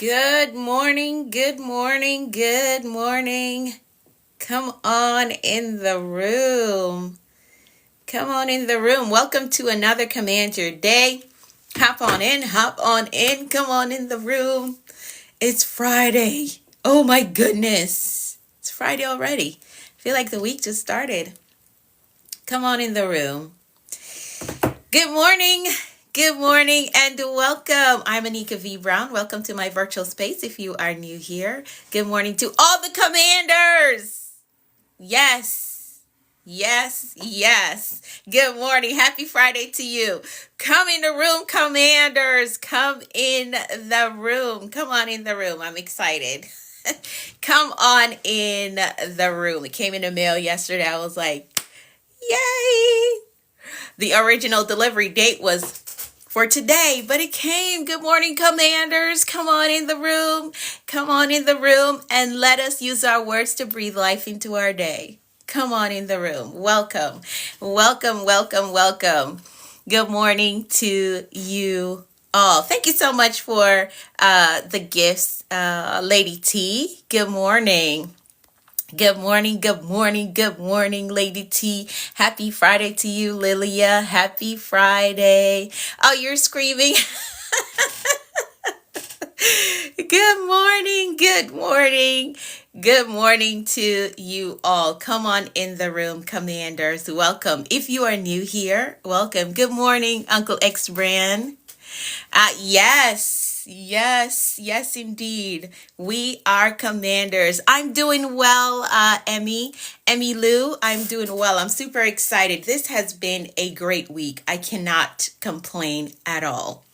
Good morning, good morning, good morning. Come on in the room. Come on in the room. Welcome to another Command Your Day. Hop on in, come on in the room. It's Friday. Oh my goodness. It's Friday already. I feel like the week just started. Come on in the room. Good morning, and welcome. I'm Anika V. Brown. Welcome to my virtual space if you are new here. Good morning to all the commanders. Yes, yes, yes. Good morning. Happy Friday to you. Come in the room, commanders. Come in the room. Come on in the room. I'm excited. Come on in the room. It came in the mail yesterday. I was like, yay. The original delivery date was for today, but it came. Good morning, commanders. Come on in the room. Come on in the room and let us use our words to breathe life into our day. Come on in the room. Welcome, welcome, welcome, welcome. Good morning to you all. Thank you so much for the gifts, Lady T. Good morning. Good morning, good morning, good morning, Lady T. Happy Friday to you, Lilia. Happy Friday. Oh, you're screaming. Good morning, good morning. Good morning to you all. Come on in the room, commanders. Welcome. If you are new here, welcome. Good morning, Uncle X Brand. Yes, indeed. We are commanders. I'm doing well, Emmy Lou. I'm doing well. I'm super excited. This has been a great week. I cannot complain at all.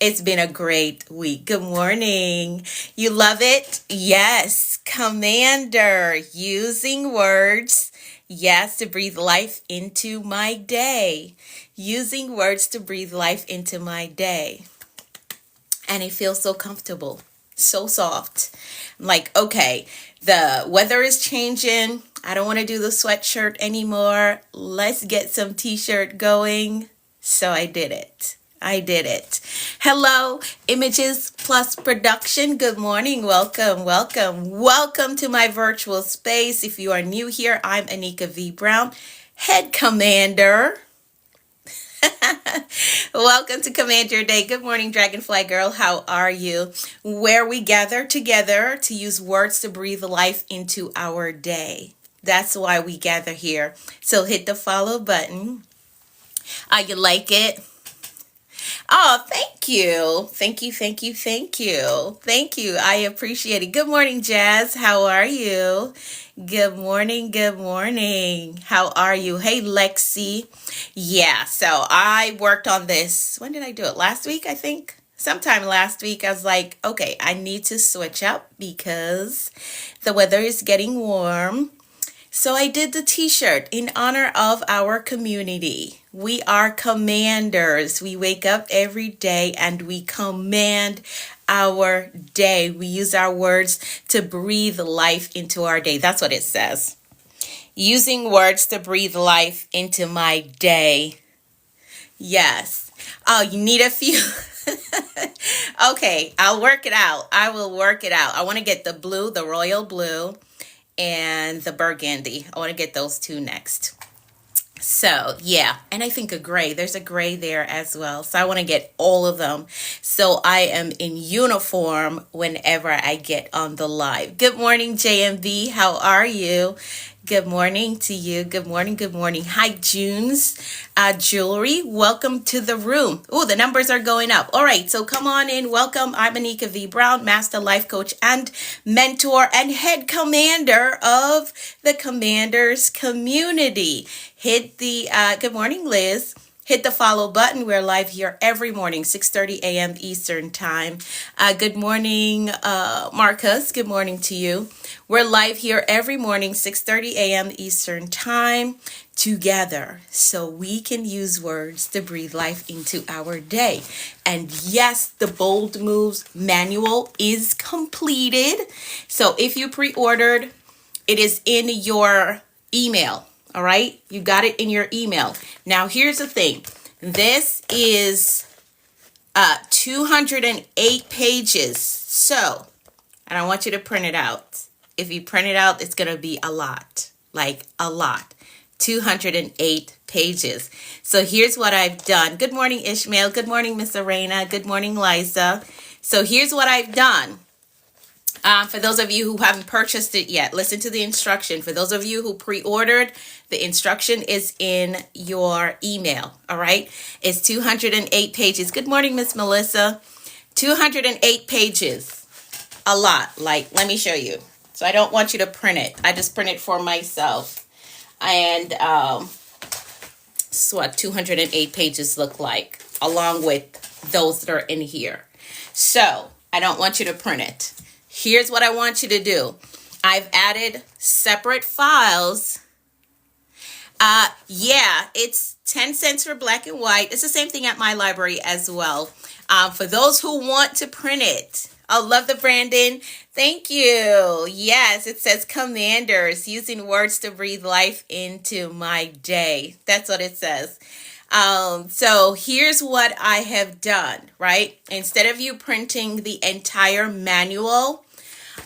It's been a great week. Good morning. You love it? Yes. Commander, using words. Yes, to breathe life into my day. Using words to breathe life into my day. And it feels so comfortable, so soft. I'm like, okay, the weather is changing. I don't want to do the sweatshirt anymore. Let's get some t-shirt going. So I did it. Hello, Images Plus Production. Good morning. Welcome to my virtual space. If you are new here, I'm Anika V. Brown, head commander. Welcome to Command Your Day. Good morning, Dragonfly Girl. How are you? Where we gather together to use words to breathe life into our day. That's why we gather here. So hit the follow button. You like it? Oh, thank you. Thank you. I appreciate it. Good morning, Jazz. How are you? Good morning. How are you? Hey, Lexi. Yeah, so I worked on this. When did I do it? Last week, I think. Sometime last week, I was like, okay, I need to switch up because the weather is getting warm. So I did the t-shirt in honor of our community. We are commanders. We wake up every day and we command our day. We use our words to breathe life into our day. That's what it says. Using words to breathe life into my day. Yes. Oh, you need a few. Okay, I'll work it out. I will work it out. I want to get the blue, the royal blue, and the burgundy. I want to get those two next. So yeah, and I think a gray. There's a gray there as well. So I want to get all of them. So I am in uniform whenever I get on the live. Good morning, JMB. How are you? Good morning to you. Good morning. Hi, Junes. Jewelry, welcome to the room. Oh, the numbers are going up. All right, so come on in. Welcome. I'm Anika V. Brown, Master Life Coach and Mentor and Head Commander of the Commanders Community. Hit the, good morning, Liz. Hit the follow button. We're live here every morning, 6:30 a.m. Eastern Time. Good morning, Marcus. Good morning to you. We're live here every morning, 6:30 a.m. Eastern Time, together so we can use words to breathe life into our day. And yes, the Bold Moves manual is completed. So if you pre-ordered, it is in your email. All right, you got it in your email. Now, here's the thing. This is 208 pages. So, and I want you to print it out. If you print it out, it's going to be a lot, like a lot. 208 pages. So here's what I've done. Good morning, Ishmael. Good morning, Miss Arena. Good morning, Liza. So here's what I've done. For those of you who haven't purchased it yet, listen to the instruction. For those of you who pre-ordered, the instruction is in your email, all right? It's 208 pages. Good morning, Miss Melissa. 208 pages. A lot. Like, let me show you. So I don't want you to print it. I just print it for myself. And so what 208 pages look like, along with those that are in here. So I don't want you to print it. Here's what I want you to do. I've added separate files. Yeah, it's 10 cents for black and white. It's the same thing at my library as well. For those who want to print it. I love the Brandon. Thank you. Yes, it says Commanders, using words to breathe life into my day. That's what it says. So here's what I have done, right? Instead of you printing the entire manual,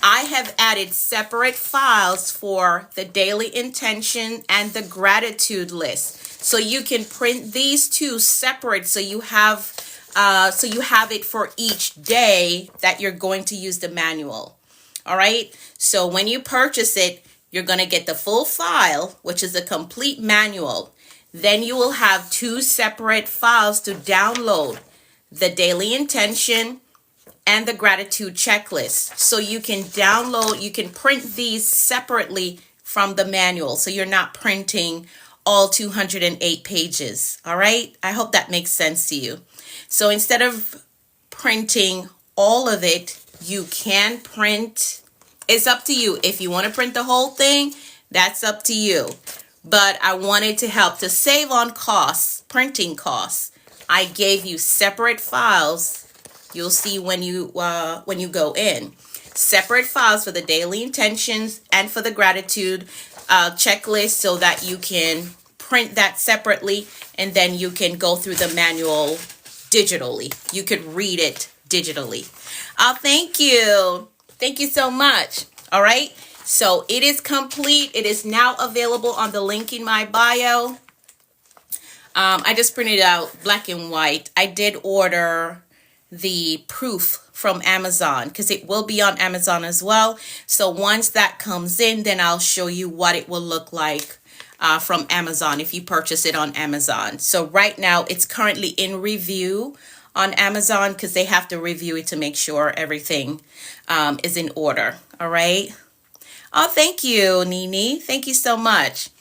I have added separate files for the daily intention and the gratitude list. So you can print these two separate so you have it for each day that you're going to use the manual. All right. So when you purchase it, you're going to get the full file, which is a complete manual. Then you will have two separate files to download: the daily intention and the gratitude checklist. So you can print these separately from the manual. So you're not printing all 208 pages. All right. I hope that makes sense to you. So instead of printing all of it, you can print. It's up to you. If you want to print the whole thing, that's up to you. But I wanted to help to save on costs, printing costs. I gave you separate files. You'll see when you go in. Separate files for the daily intentions and for the gratitude checklist, so that you can print that separately, and then you can go through the manual digitally. You could read it digitally. Thank you. Thank you so much. All right. So it is complete. It is now available on the link in my bio. I just printed out black and white. I did order the proof from Amazon because it will be on Amazon as well. So once that comes in, then I'll show you what it will look like from Amazon if you purchase it on Amazon. So right now it's currently in review on Amazon because they have to review it to make sure everything is in order. All right. Oh, thank you, Nini. Thank you so much.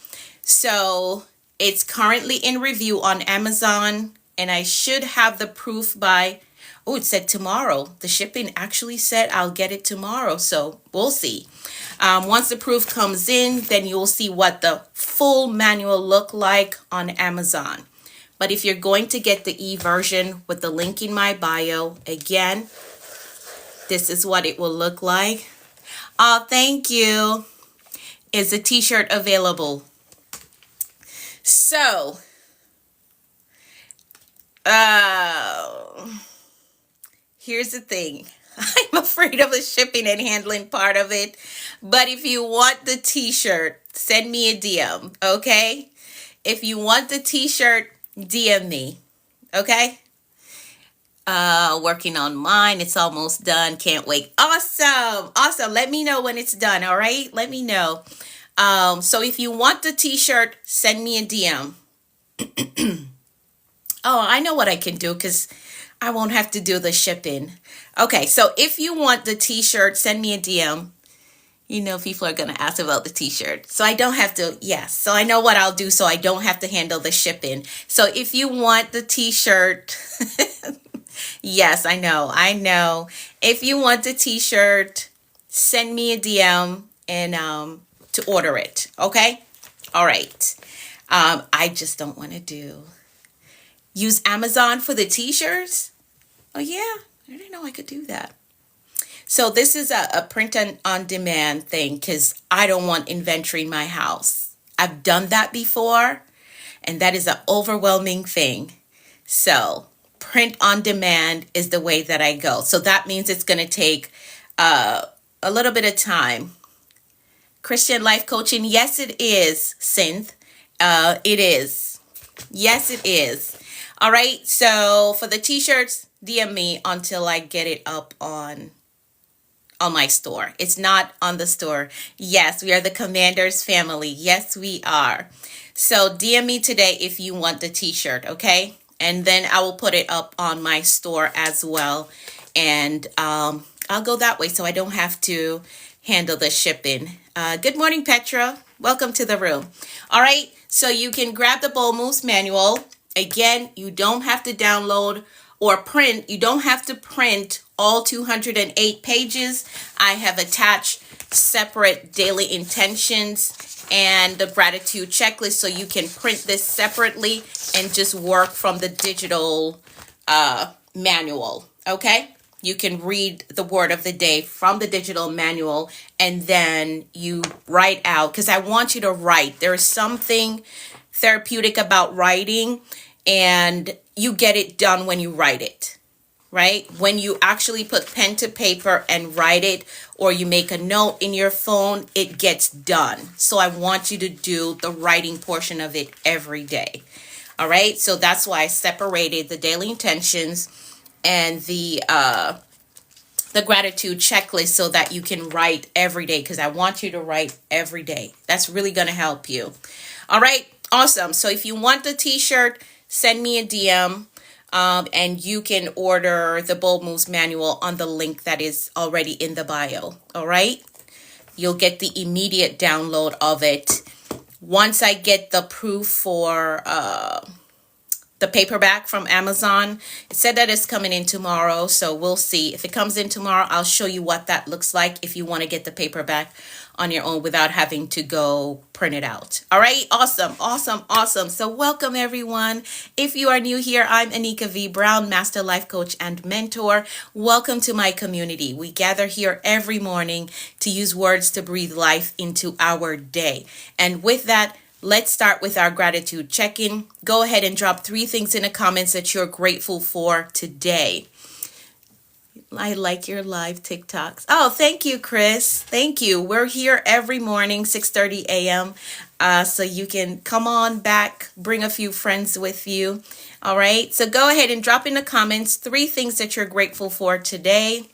So it's currently in review on Amazon, and I should have the proof by, oh, it said tomorrow. The shipping actually said I'll get it tomorrow. So we'll see. Once the proof comes in, then you'll see what the full manual look like on Amazon. But if you're going to get the e-version with the link in my bio, again, this is what it will look like. Oh, thank you. Is a t-shirt available? So, here's the thing. I'm afraid of the shipping and handling part of it. But if you want the t-shirt, send me a DM, okay? If you want the t-shirt, DM me, okay? Working on mine. It's almost done. Can't wait. Awesome. Awesome. Let me know when it's done, all right? Let me know. So if you want the t-shirt, send me a DM. Oh, I know what I can do because I won't have to do the shipping. Okay, so if you want the t-shirt, send me a DM. You know, people are going to ask about the t-shirt. So I don't have to, yes. So I know what I'll do so I don't have to handle the shipping. So if you want the t-shirt, yes, I know. If you want the t-shirt, send me a DM and to order it, okay? All right. I just don't want to use Amazon for the t-shirts. Oh, yeah. I didn't know I could do that. So this is a print on demand thing because I don't want inventory in my house. I've done that before, and that is an overwhelming thing. So print on demand is the way that I go. So that means it's going to take a little bit of time. Christian life coaching, yes, it is, Synth. It is. Yes, it is. All right. So for the t-shirts, DM me until I get it up on my store. It's not on the store. Yes, we are the Commanders family. Yes, we are. So DM me today if you want the t-shirt, okay? And then I will put it up on my store as well. And I'll go that way so I don't have to handle the shipping. Good morning, Petra. Welcome to the room. All right, so you can grab the Bold Moves manual. Again, you don't have to download or print. You don't have to print all 208 pages. I have attached separate daily intentions and the gratitude checklist so you can print this separately and just work from the digital manual, okay? You can read the word of the day from the digital manual and then you write out, because I want you to write. There is something therapeutic about writing, and you get it done when you write it, right? When you actually put pen to paper and write it, or you make a note in your phone, it gets done. So I want you to do the writing portion of it every day. All right. So that's why I separated the daily intentions and the gratitude checklist so that you can write every day, because I want you to write every day. That's really going to help you. All right. Awesome. So if you want the t-shirt, send me a DM. And you can order the Bold Moves manual on the link that is already in the bio. All right. You'll get the immediate download of it. Once I get the proof for the paperback from Amazon, it said that it's coming in tomorrow. So we'll see. If it comes in tomorrow, I'll show you what that looks like if you want to get the paperback on your own without having to go print it out. All right. Awesome. Awesome. Awesome. So welcome, everyone. If you are new here, I'm Anika V. Brown, Master Life Coach and Mentor. Welcome to my community. We gather here every morning to use words to breathe life into our day. And with that, let's start with our gratitude check-in. Go ahead and drop 3 things in the comments that you're grateful for today. I like your live TikToks. Oh, thank you, Chris. Thank you. We're here every morning, 6:30 a.m. So you can come on back, bring a few friends with you. All right. So go ahead and drop in the comments 3 things that you're grateful for today.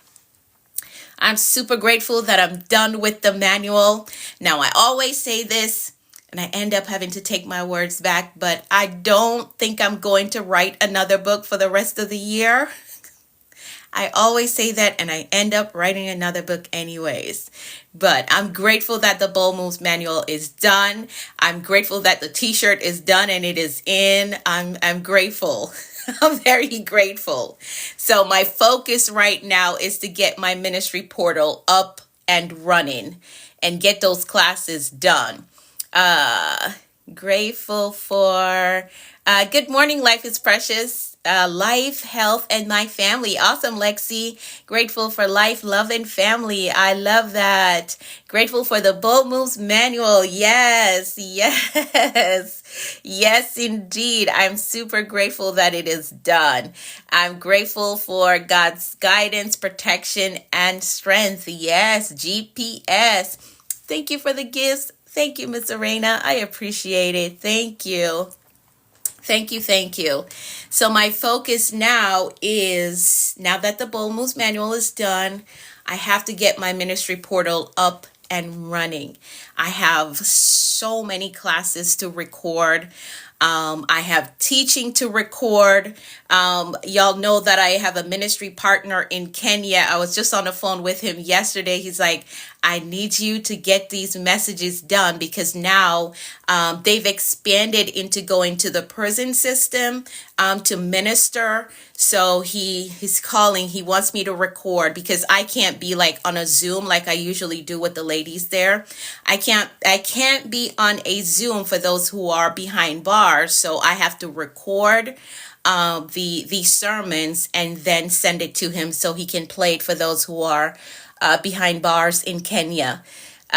I'm super grateful that I'm done with the manual. Now, I always say this, and I end up having to take my words back, but I don't think I'm going to write another book for the rest of the year. I always say that, and I end up writing another book anyways. But I'm grateful that the Bold Moves manual is done. I'm grateful that the t-shirt is done and it is in. I'm grateful. I'm very grateful. So my focus right now is to get my ministry portal up and running and get those classes done. Grateful for good morning, life is precious. Life, health, and my family. Awesome, Lexi. Grateful for life, love, and family. I love that. Grateful for the Bold Moves manual. Yes, yes, yes, indeed. I'm super grateful that it is done. I'm grateful for God's guidance, protection, and strength. Yes, GPS. Thank you for the gifts. Thank you, Miss Arena. I appreciate it. Thank you. Thank you. Thank you. So my focus now is, now that the Bold Moves manual is done, I have to get my ministry portal up and running. I have so many classes to record. I have teaching to record. Y'all know that I have a ministry partner in Kenya. I was just on the phone with him yesterday. He's like, I need you to get these messages done, because now they've expanded into going to the prison system to minister. So he's calling. He wants me to record, because I can't be like on a Zoom like I usually do with the ladies there. I can't be on a Zoom for those who are behind bars. So I have to record the sermons and then send it to him so he can play it for those who are behind bars in Kenya.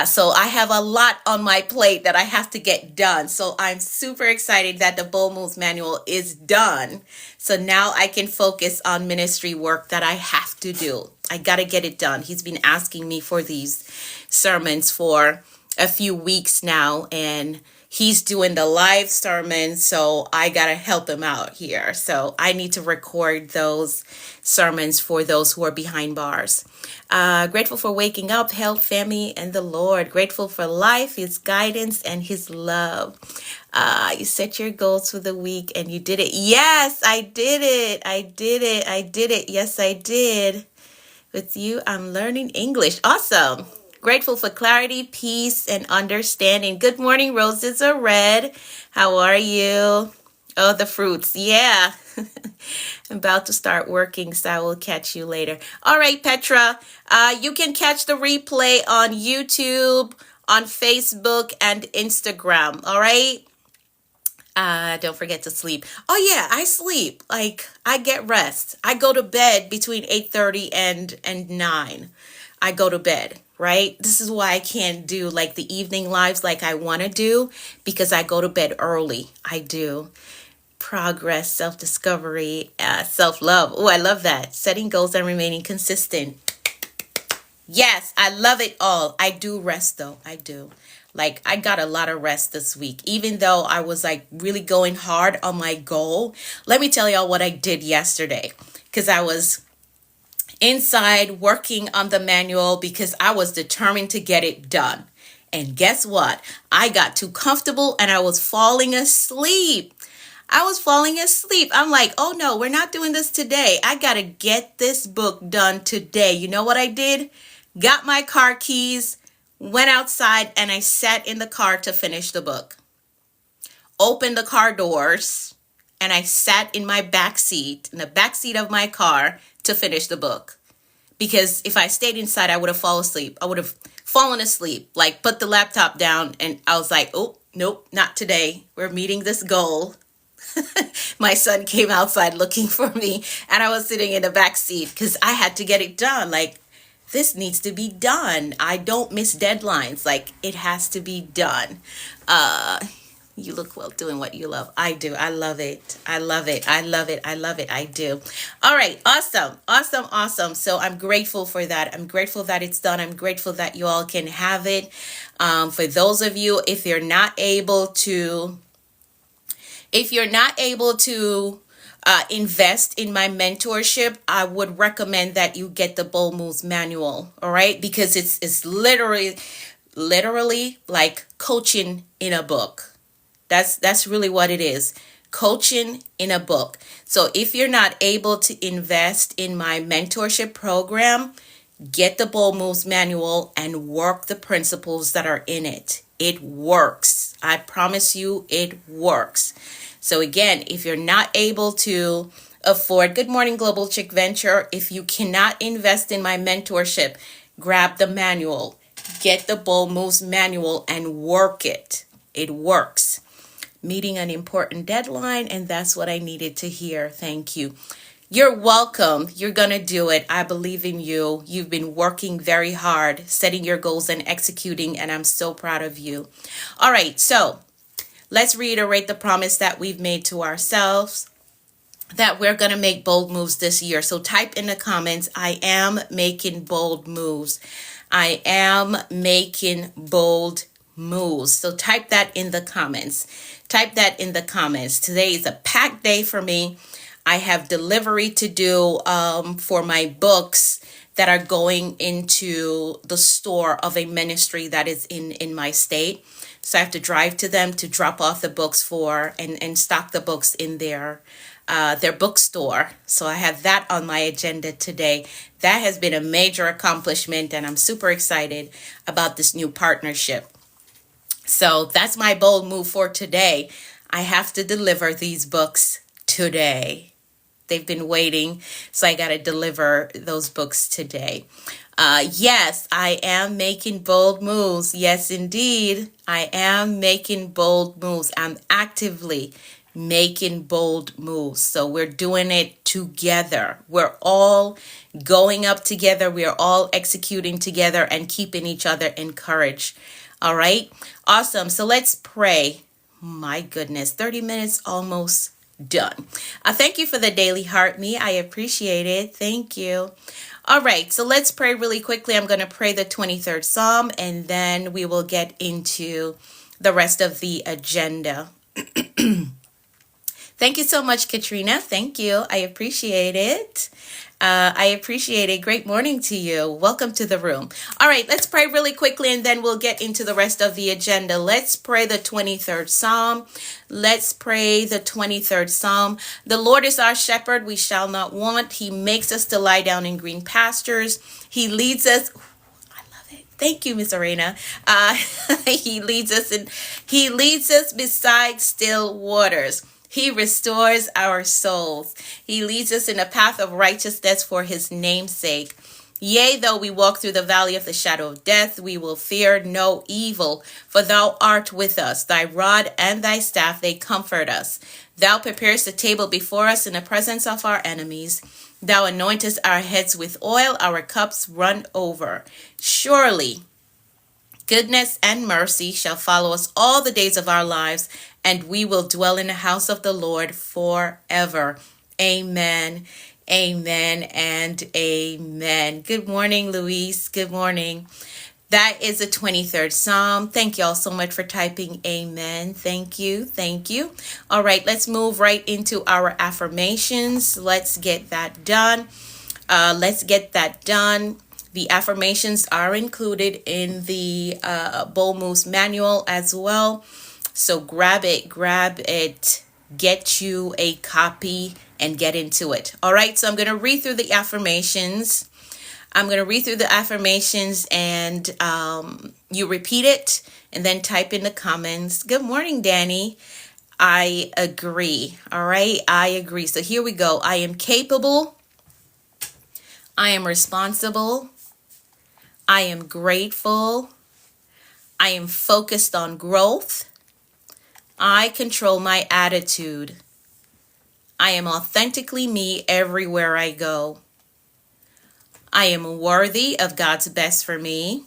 So I have a lot on my plate that I have to get done. So I'm super excited that the Bold Moves Manual is done. So now I can focus on ministry work that I have to do. I got to get it done. He's been asking me for these sermons for a few weeks now, and he's doing the live sermon, so I gotta help him out here. So I need to record those sermons for those who are behind bars. Grateful for waking up, health, family, and the Lord. Grateful for life, His guidance, and His love. You set your goals for the week and you did it. Yes, I did it. I did it. I did it. Yes, I did. With you, I'm learning English. Awesome. Grateful for clarity, peace, and understanding. Good morning, roses are red. How are you? Oh, the fruits. Yeah. I'm about to start working, so I will catch you later. All right, Petra. You can catch the replay on YouTube, on Facebook, and Instagram. All right? Don't forget to sleep. Oh yeah, I sleep. Like I get rest. I go to bed between 8:30 and 9. I go to bed, right? This is why I can't do like the evening lives like I want to do, because I go to bed early. I do. Progress, self-discovery, self-love. Oh, I love that. Setting goals and remaining consistent. Yes, I love it all. I do rest though. I do. Like I got a lot of rest this week, even though I was like really going hard on my goal. Let me tell y'all what I did yesterday, because I was inside working on the manual because I was determined to get it done. And guess what? I got too comfortable and I was falling asleep. I was falling asleep. I'm like, oh no, we're not doing this today. I got to get this book done today. You know what I did? Got my car keys, went outside, and I sat in the car to finish the book. Opened the car doors, and I sat in my back seat, in the back seat of my car, to finish the book. Because if I stayed inside, I would have fallen asleep. I would have fallen asleep, like put the laptop down, and I was like, oh, nope, not today. We're meeting this goal. My son came outside looking for me, and I was sitting in the back seat because I had to get it done. Like, this needs to be done. I don't miss deadlines. Like, it has to be done. You look well doing what you love. I do. I love it. I love it. I love it. I love it. I do. All right. Awesome. Awesome. Awesome. So I'm grateful for that. I'm grateful that it's done. I'm grateful that you all can have it. For those of you, if you're not able to invest in my mentorship, I would recommend that you get the Bold Moves Manual. All right, because it's literally like coaching in a book. That's really what it is. Coaching in a book. So if you're not able to invest in my mentorship program, get the Bold Moves Manual and work the principles that are in it. It works. I promise you it works. So again, if you're not able to afford, good morning, Global Chick Venture. If you cannot invest in my mentorship, grab the manual, get the Bold Moves Manual and work it. It works. Meeting an important deadline, and that's what I needed to hear. Thank you. You're welcome. You're going to do it. I believe in you. You've been working very hard, setting your goals and executing, and I'm so proud of you. All right, so let's reiterate the promise that we've made to ourselves, that we're going to make bold moves this year. So type in the comments, I am making bold moves. I am making bold moves. So type that in the comments. Type that in the comments. Today is a packed day for me. I have delivery to do for my books that are going into the store of a ministry that is in my state. So I have to drive to them to drop off the books for and stock the books in their bookstore. So I have that on my agenda today. That has been a major accomplishment, and I'm super excited about this new partnership. So that's my bold move for today. I have to deliver these books today. They've been waiting, so I got to deliver those books today. Yes, I am making bold moves. Yes, indeed, I am making bold moves. I'm actively making bold moves. So we're doing it together. We're all going up together. We are all executing together and keeping each other encouraged. All right. Awesome. So let's pray. My goodness, 30 minutes almost done. Thank you for the daily heart me. I appreciate it. Thank you. All right, so let's pray really quickly. I'm going to pray the 23rd Psalm, and then we will get into the rest of the agenda. Thank you so much, Katrina. Thank you. I appreciate it. I appreciate it. Great morning to you. Welcome to the room. All right, let's pray really quickly and then we'll get into the rest of the agenda. Let's pray the 23rd Psalm. Let's pray the 23rd Psalm. The Lord is our shepherd. We shall not want. He makes us to lie down in green pastures. He leads us. I love it. Thank you, Miss Arena. He leads us beside still waters. He restores our souls. He leads us in a path of righteousness for his name's sake. Yea, though we walk through the valley of the shadow of death, we will fear no evil, for thou art with us. Thy rod and thy staff, they comfort us. Thou preparest a table before us in the presence of our enemies. Thou anointest our heads with oil, our cups run over. Surely goodness and mercy shall follow us all the days of our lives, and we will dwell in the house of the Lord forever. Amen, amen, and amen. Good morning, Luis. Good morning. That is the 23rd Psalm. Thank you all so much for typing amen. Thank you. Thank you. All right, let's move right into our affirmations. Let's get that done. The affirmations are included in the Bold Moves manual as well. So grab it, get you a copy and get into it. All right, so I'm going to read through the affirmations. And you repeat it and then type in the comments. Good morning, Danny. I agree. All right, I agree. So here we go. I am capable. I am responsible. I am grateful. I am focused on growth. I control my attitude. I am authentically me everywhere I go. I am worthy of God's best for me.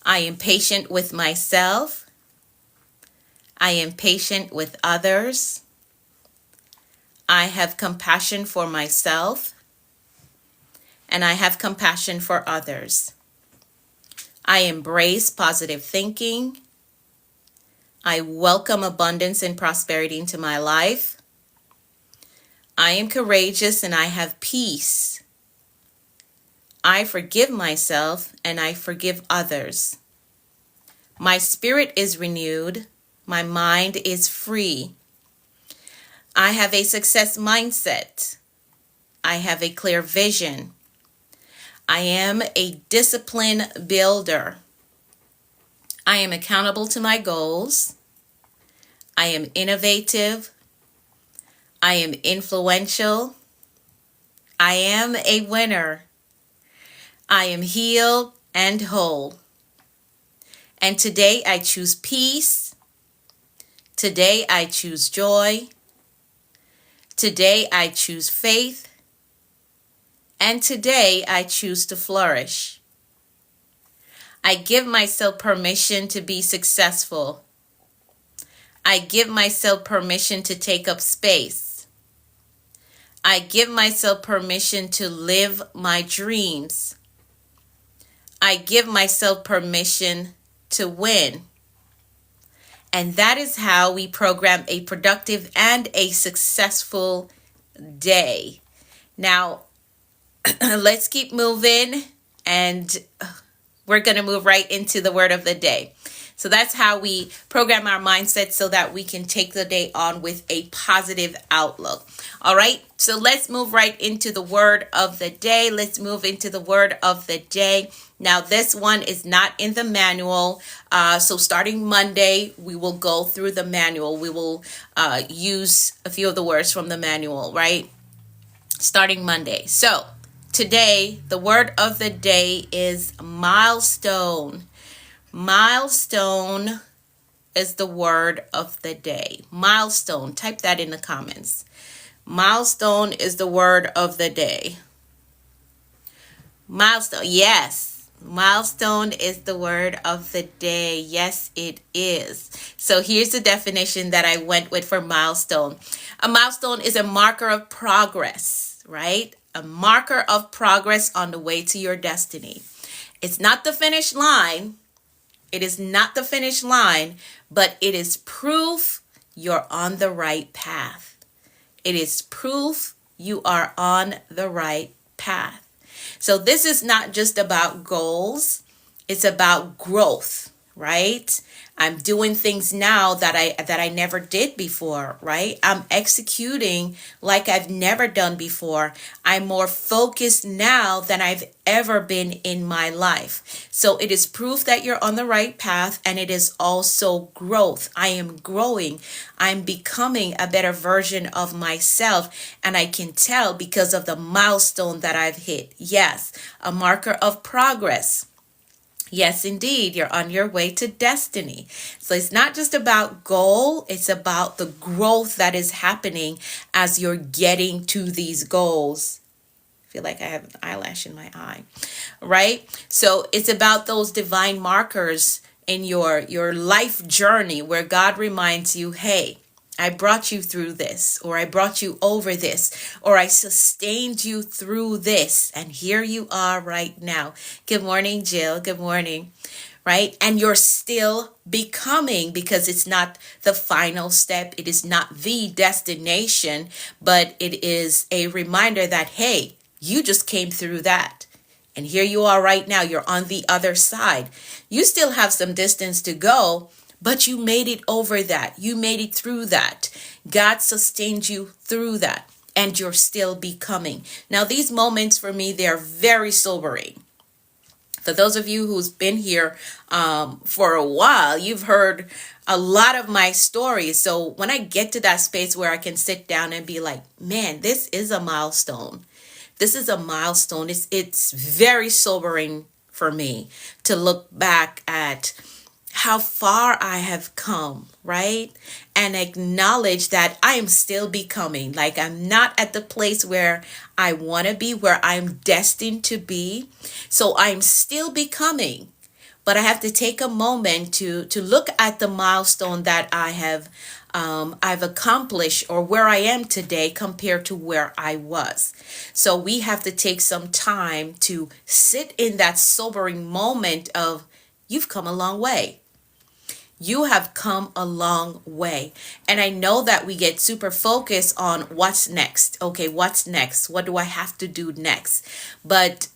I am patient with myself. I am patient with others. I have compassion for myself. And I have compassion for others. I embrace positive thinking. I welcome abundance and prosperity into my life. I am courageous and I have peace. I forgive myself and I forgive others. My spirit is renewed. My mind is free. I have a success mindset. I have a clear vision. I am a discipline builder. I am accountable to my goals. I am innovative. I am influential. I am a winner. I am healed and whole. And today I choose peace. Today I choose joy. Today I choose faith. And today I choose to flourish. I give myself permission to be successful. I give myself permission to take up space. I give myself permission to live my dreams. I give myself permission to win. And that is how we program a productive and a successful day. Now, let's keep moving, and we're going to move right into the word of the day. So that's how we program our mindset so that we can take the day on with a positive outlook. All right, so let's move right into the word of the day. Now, this one is not in the manual. So starting Monday, we will go through the manual. We will use a few of the words from the manual, right? Starting Monday. So today, the word of the day is milestone. Milestone is the word of the day. Milestone. Type that in the comments. Milestone is the word of the day. Milestone. Yes. Milestone is the word of the day. Yes, it is. So here's the definition that I went with for milestone. A milestone is a marker of progress, right? A marker of progress on the way to your destiny. It's not the finish line. It is not the finish line, but it is proof you're on the right path. It is proof you are on the right path. So this is not just about goals. It's about growth, right? I'm doing things now that I never did before, right? I'm executing like I've never done before. I'm more focused now than I've ever been in my life. So it is proof that you're on the right path, and it is also growth. I am growing. I'm becoming a better version of myself, and I can tell because of the milestone that I've hit. Yes, a marker of progress. Yes, indeed, you're on your way to destiny. So it's not just about goal, it's about the growth that is happening as you're getting to these goals. I feel like I have an eyelash in my eye, right? So it's about those divine markers in your life journey where God reminds you, hey, I brought you through this, or I brought you over this, or I sustained you through this, and here you are right now. Good morning, Jill. Good morning. Right? And you're still becoming, because it's not the final step. It is not the destination, but it is a reminder that, hey, you just came through that. And here you are right now. You're on the other side. You still have some distance to go, but you made it over that. You made it through that. God sustained you through that. And you're still becoming. Now, these moments for me, they're very sobering. For those of you who's been here for a while, you've heard a lot of my stories. So when I get to that space where I can sit down and be like, man, this is a milestone. This is a milestone. It's very sobering for me to look back at how far I have come, right? And acknowledge that I am still becoming. Like, I'm not at the place where I want to be, where I'm destined to be. So I'm still becoming. But I have to take a moment to look at the milestone that I've accomplished, or where I am today compared to where I was. So we have to take some time to sit in that sobering moment of, you've come a long way. You have come a long way. And I know that we get super focused on what's next. Okay, what's next? What do I have to do next? But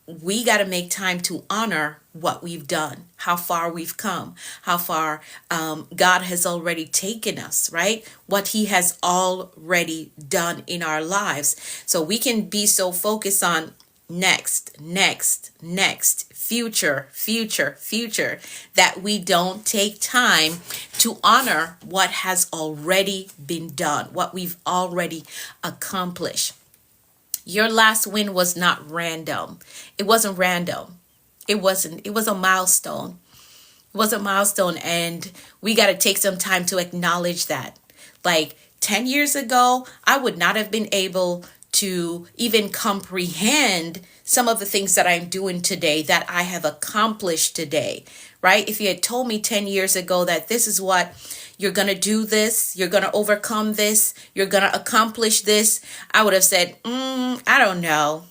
we got to make time to honor what we've done, how far we've come, how far God has already taken us, right? What he has already done in our lives. So we can be so focused on next, future, that we don't take time to honor what has already been done, what we've already accomplished. Your last win was not random. It wasn't random. It was a milestone. It was a milestone, and we got to take some time to acknowledge that. Like 10 years ago, I would not have been able to even comprehend some of the things that I'm doing today, that I have accomplished today, right? If you had told me 10 years ago that this is what you're going to do, this, you're going to overcome this, you're going to accomplish this, I would have said, I don't know.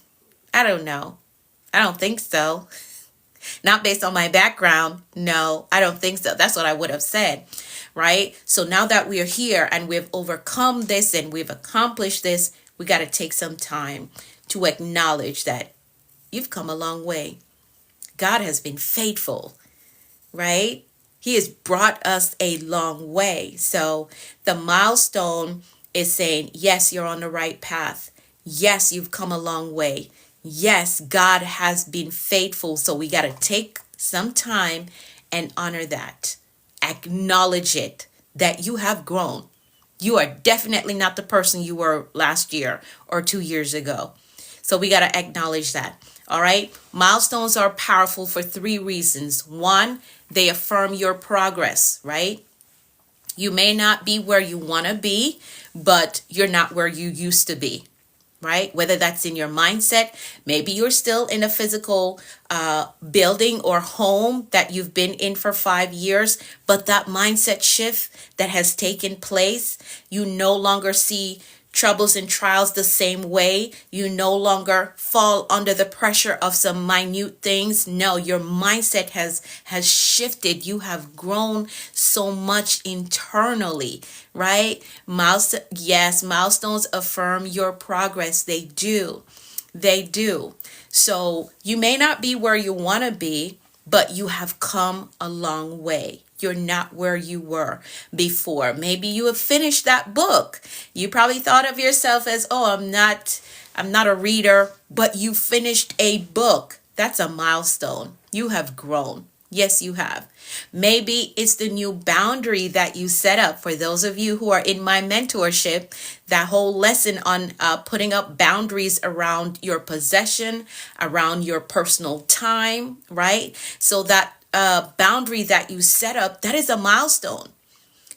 I don't think so. Not based on my background. No, I don't think so. That's what I would have said, right? So now that we're here and we've overcome this and we've accomplished this, we got to take some time to acknowledge that you've come a long way. God has been faithful, right? He has brought us a long way. So the milestone is saying, yes, you're on the right path. Yes, you've come a long way. Yes, God has been faithful. So we got to take some time and honor that. Acknowledge it, that you have grown. You are definitely not the person you were last year or 2 years ago. So we got to acknowledge that. All right. Milestones are powerful for 3 reasons. 1, they affirm your progress, right? You may not be where you want to be, but you're not where you used to be, right? Whether that's in your mindset, maybe you're still in a physical building or home that you've been in for 5 years, but that mindset shift that has taken place, you no longer see troubles and trials the same way. You no longer fall under the pressure of some minute things. No, your mindset has shifted. You have grown so much internally, right? Yes, milestones affirm your progress. They do. They do. So you may not be where you want to be, but you have come a long way. You're not where you were before. Maybe you have finished that book. You probably thought of yourself as, oh, I'm not a reader, but you finished a book. That's a milestone. You have grown. Yes, you have. Maybe it's the new boundary that you set up. For those of you who are in my mentorship, that whole lesson on putting up boundaries around your possession, around your personal time, right? So that boundary that you set up, that is a milestone.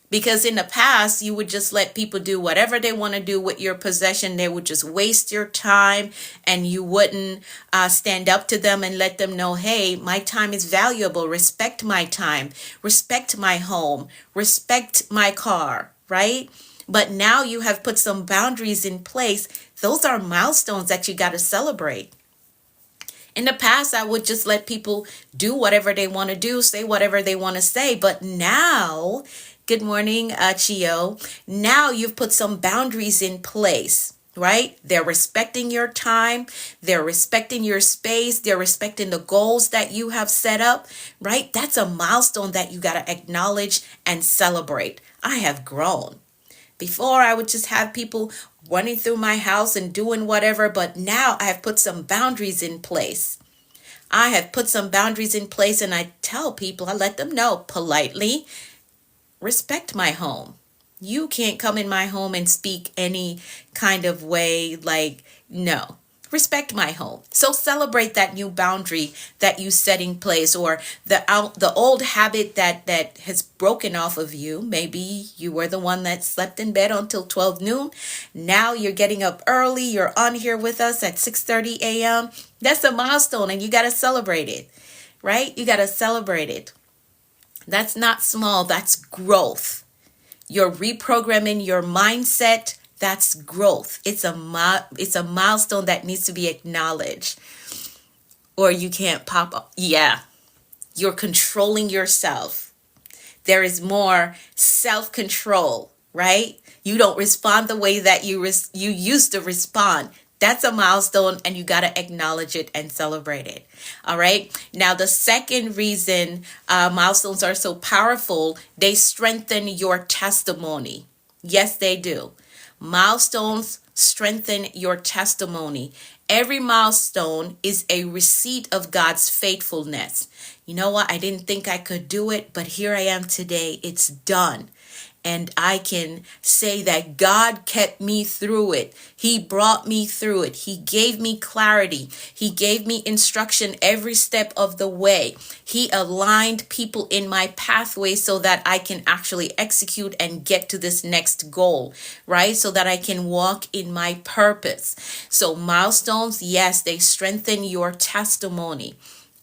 Because in the past, you would just let people do whatever they want to do with your possession. They would just waste your time, and you wouldn't stand up to them and let them know, hey, my time is valuable. Respect my time. Respect my home. Respect my car, right? But now you have put some boundaries in place. Those are milestones that you got to celebrate. In the past, I would just let people do whatever they want to do, say whatever they want to say. But now, good morning, Chio. Now you've put some boundaries in place, right? They're respecting your time. They're respecting your space. They're respecting the goals that you have set up, right? That's a milestone that you got to acknowledge and celebrate. I have grown. Before, I would just have people running through my house and doing whatever, but now I have put some boundaries in place. I have put some boundaries in place, and I tell people, I let them know politely, respect my home. You can't come in my home and speak any kind of way, like, no. Respect my home. So celebrate that new boundary that you set in place, or the old habit that has broken off of you. Maybe you were the one that slept in bed until 12 noon. Now you're getting up early. You're on here with us at 6:30 a.m. That's a milestone, and you got to celebrate it, right? You got to celebrate it. That's not small. That's growth. You're reprogramming your mindset. That's growth. It's a milestone that needs to be acknowledged, or you can't pop up. Yeah, you're controlling yourself. There is more self-control, right? You don't respond the way that you used to respond. That's a milestone, and you got to acknowledge it and celebrate it. All right. Now, the second reason milestones are so powerful, they strengthen your testimony. Yes, they do. Milestones strengthen your testimony. Every milestone is a receipt of God's faithfulness. You know what? I didn't think I could do it, but here I am today. It's done. And I can say that God kept me through it. He brought me through it. He gave me clarity. He gave me instruction every step of the way. He aligned people in my pathway so that I can actually execute and get to this next goal, right? So that I can walk in my purpose. So milestones, yes, they strengthen your testimony.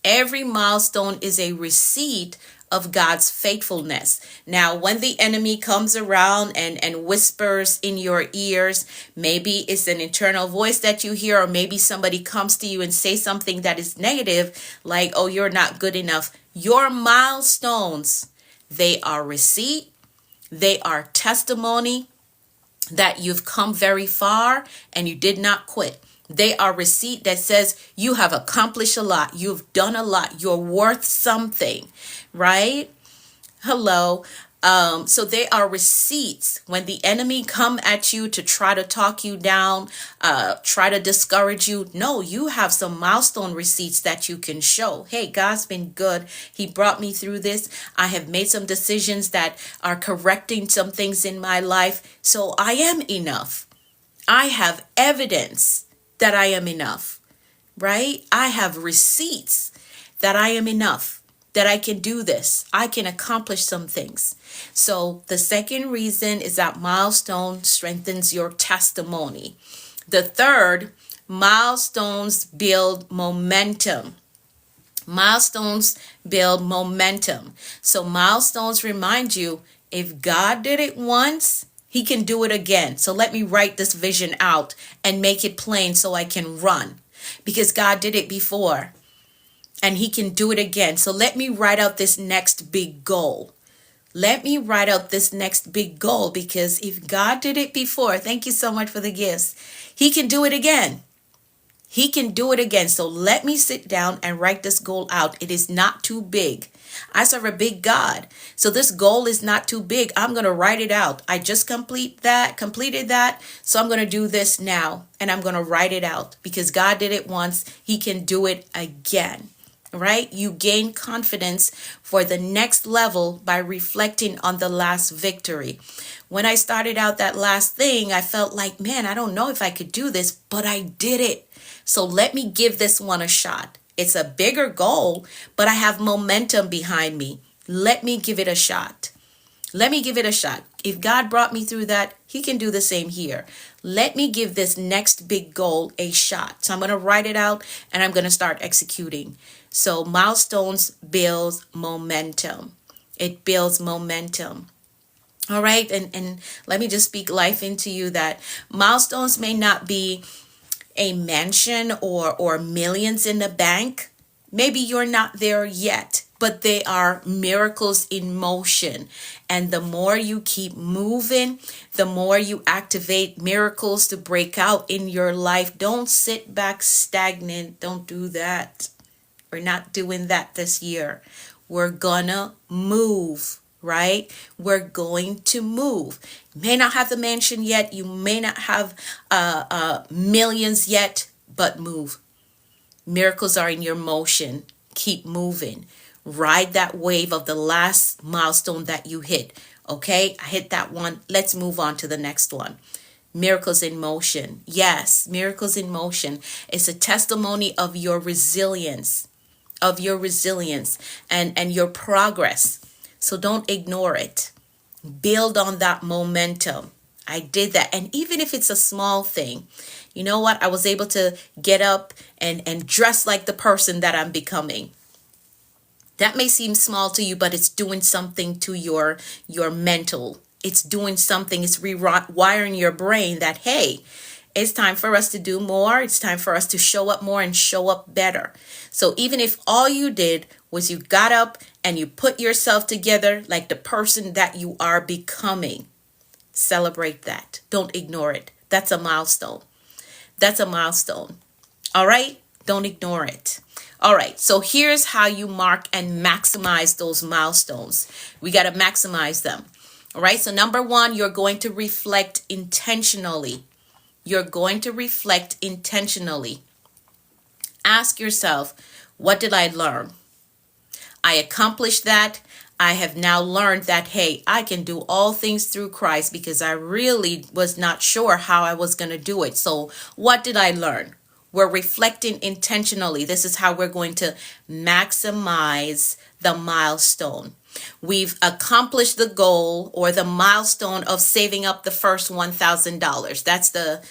Every milestone is a receipt of God's faithfulness. Now, when the enemy comes around and whispers in your ears, maybe it's an internal voice that you hear, or maybe somebody comes to you and say something that is negative, like, oh, you're not good enough. Your milestones, they are receipt, they are testimony that you've come very far and you did not quit. They are receipt that says you have accomplished a lot. You've done a lot. You're worth something, right? Hello. So they are receipts. When the enemy come at you to try to talk you down, try to discourage you, no, you have some milestone receipts that you can show. Hey, God's been good. He brought me through this. I have made some decisions that are correcting some things in my life. So I am enough. I have evidence that I am enough, right? I have receipts that I am enough. that I can do this. I can accomplish some things. So the second reason is that milestone strengthens your testimony. The third, milestones build momentum. Milestones build momentum. So milestones remind you, if God did it once, he can do it again. So let me write this vision out and make it plain so I can run, because God did it before and he can do it again. So let me write out this next big goal. Let me write out this next big goal, because if God did it before, thank you so much for the gifts, he can do it again. He can do it again. So let me sit down and write this goal out. It is not too big. I serve a big God. So this goal is not too big. I'm going to write it out. I just completed that. So I'm going to do this now, and I'm going to write it out, because God did it once. He can do it again. Right? You gain confidence for the next level by reflecting on the last victory. When I started out that last thing, I felt like, man, I don't know if I could do this, but I did it. So let me give this one a shot. It's a bigger goal, but I have momentum behind me. Let me give it a shot. Let me give it a shot. If God brought me through that, he can do the same here. Let me give this next big goal a shot. So I'm going to write it out and I'm going to start executing. So milestones builds momentum. It builds momentum. All right. And let me just speak life into you that milestones may not be a mansion or millions in the bank. Maybe you're not there yet, but they are miracles in motion. And the more you keep moving, the more you activate miracles to break out in your life. Don't sit back stagnant. Don't do that. We're not doing that this year. We're gonna move, right? We're going to move. You may not have the mansion yet. You may not have millions yet, but move. Miracles are in your motion. Keep moving. Ride that wave of the last milestone that you hit. Okay, I hit that one. Let's move on to the next one. Miracles in motion. Yes, miracles in motion. It's a testimony of your resilience, and your progress. So don't ignore it. Build on that momentum. I did that. And even if it's a small thing, you know what? I was able to get up and dress like the person that I'm becoming. That may seem small to you, but it's doing something to your mental. It's doing something. It's rewiring your brain that, hey, it's time for us to do more. It's time for us to show up more and show up better. So even if all you did was you got up and you put yourself together like the person that you are becoming, celebrate that. Don't ignore it. That's a milestone. That's a milestone. All right? Don't ignore it. All right. So here's how you mark and maximize those milestones. We got to maximize them. All right. So number one, you're going to reflect intentionally. You're going to reflect intentionally. Ask yourself, what did I learn? I accomplished that. I have now learned that, hey, I can do all things through Christ, because I really was not sure how I was going to do it. So what did I learn? We're reflecting intentionally. This is how we're going to maximize the milestone. We've accomplished the goal or the milestone of saving up the first $1,000. That's the,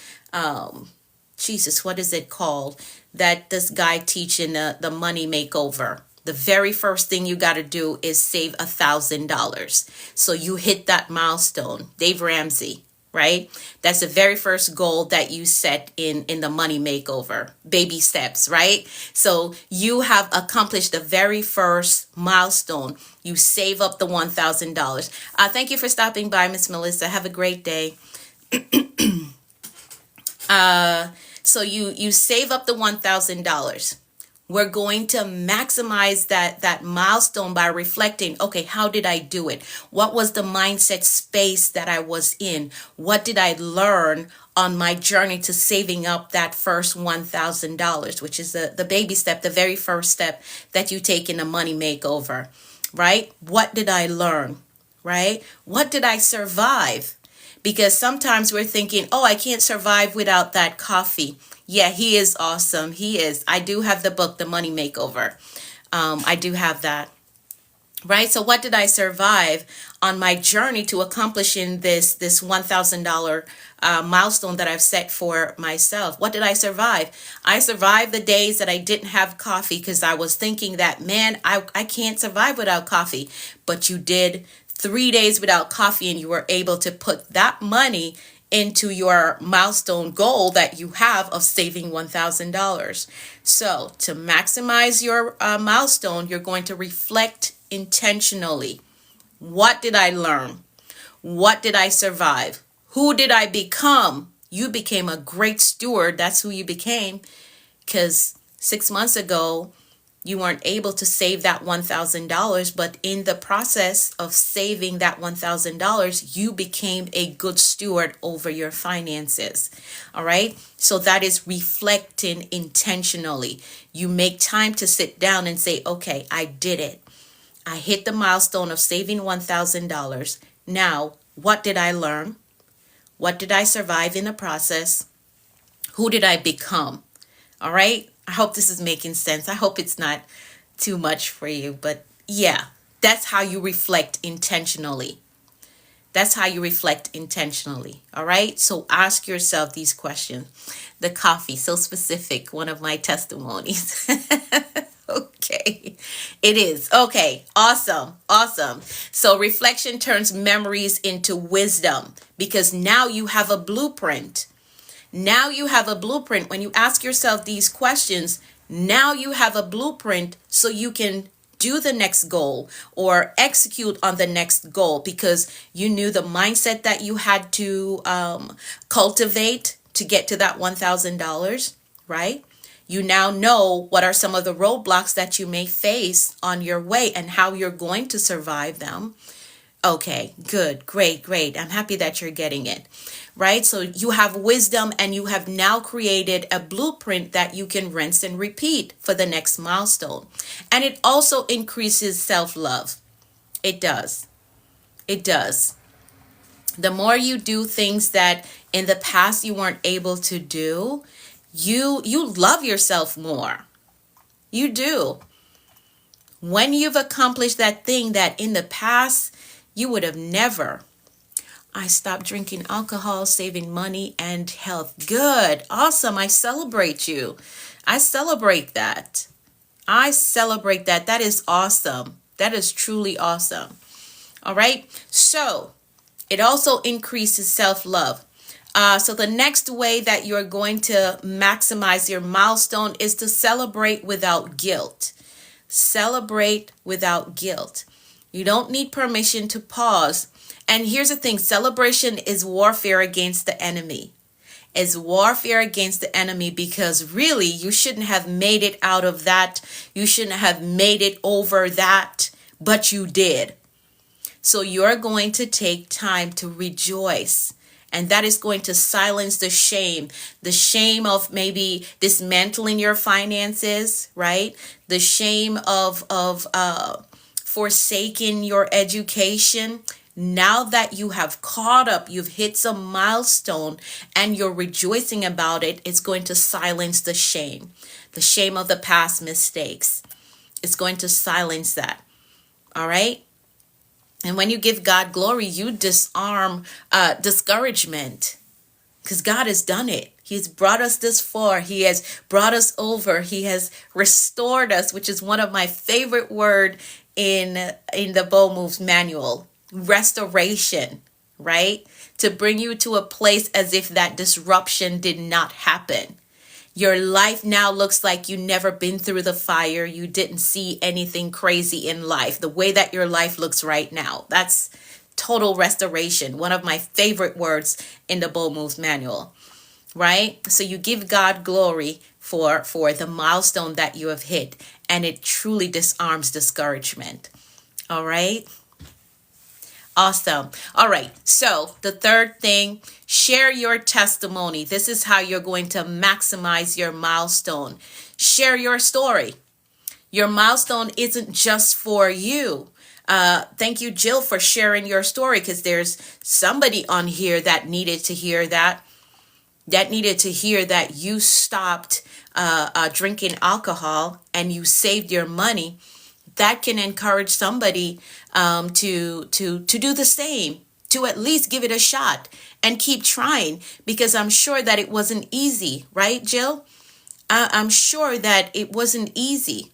what is it called? That this guy teaching the money makeover. The very first thing you got to do is save $1,000. So you hit that milestone. Dave Ramsey, right? That's the very first goal that you set in the money makeover. Baby steps, right? So you have accomplished the very first milestone. You save up the $1,000. Thank you for stopping by, Miss Melissa. Have a great day. So you save up the $1,000. We're going to maximize that milestone by reflecting, okay, how did I do it? What was the mindset space that I was in? What did I learn on my journey to saving up that first $1,000, which is the baby step, the very first step that you take in a money makeover, right? What did I learn, right? What did I survive? Because sometimes we're thinking, oh, I can't survive without that coffee. Yeah, he is awesome. He is. I do have the book, The Money Makeover. I do have that. right? So what did I survive on my journey to accomplishing this $1,000 milestone that I've set for myself? What did I survive? I survived the days that I didn't have coffee because I was thinking that, man, I can't survive without coffee. But you did 3 days without coffee, and you were able to put that money into your milestone goal that you have of saving $1,000. So to maximize your milestone, you're going to reflect intentionally. What did I learn? What did I survive? Who did I become? You became a great steward. That's who you became, because 6 months ago, you weren't able to save that $1,000, but in the process of saving that $1,000, you became a good steward over your finances. All right. So that is reflecting intentionally. You make time to sit down and say, okay, I did it. I hit the milestone of saving $1,000. Now, what did I learn? What did I survive in the process? Who did I become? All right. I hope this is making sense. I hope it's not too much for you, but yeah, that's how you reflect intentionally. That's how you reflect intentionally. All right. So ask yourself these questions. The coffee, so specific, one of my testimonies. Okay. It is. Okay. Awesome. Awesome. So reflection turns memories into wisdom, because now you have a blueprint. Now you have a blueprint. When you ask yourself these questions, now you have a blueprint so you can do the next goal or execute on the next goal, because you knew the mindset that you had to cultivate to get to that $1,000, right? You now know what are some of the roadblocks that you may face on your way and how you're going to survive them. Okay, good, great, great. I'm happy that you're getting it, right? So you have wisdom, and you have now created a blueprint that you can rinse and repeat for the next milestone. And it also increases self-love. It does. It does. The more you do things that in the past you weren't able to do, you love yourself more. You do. When you've accomplished that thing that in the past you would have never. I stopped drinking alcohol, saving money and health. Good. Awesome. I celebrate you. I celebrate that. I celebrate that. That is awesome. That is truly awesome. All right. So it also increases self-love. So the next way that you're going to maximize your milestone is to celebrate without guilt. Celebrate without guilt. You don't need permission to pause. And here's the thing, celebration is warfare against the enemy. It's warfare against the enemy, because really you shouldn't have made it out of that. You shouldn't have made it over that, but you did. So you're going to take time to rejoice. And that is going to silence the shame of maybe dismantling your finances, right? The shame of forsaking your education. Now that you have caught up, you've hit some milestone and you're rejoicing about it, it's going to silence the shame of the past mistakes. It's going to silence that. All right. And when you give God glory, you disarm discouragement, because God has done it. He's brought us this far. He has brought us over. He has restored us, which is one of my favorite words in the Bow Moves manual. Restoration, right? To bring you to a place as if that disruption did not happen. Your life now looks like you never been through the fire. You didn't see anything crazy in life. The way that your life looks right now. That's total restoration. One of my favorite words in the Bold Moves manual, right? So you give God glory for the milestone that you have hit, and it truly disarms discouragement. All right. Awesome. All right. So the third thing, share your testimony. This is how you're going to maximize your milestone. Share your story. Your milestone isn't just for you. Thank you, Jill, for sharing your story, because there's somebody on here that needed to hear that. That needed to hear that you stopped drinking alcohol and you saved your money. that can encourage somebody to do the same, to at least give it a shot and keep trying, because I'm sure that it wasn't easy, right, Jill? I'm sure that it wasn't easy.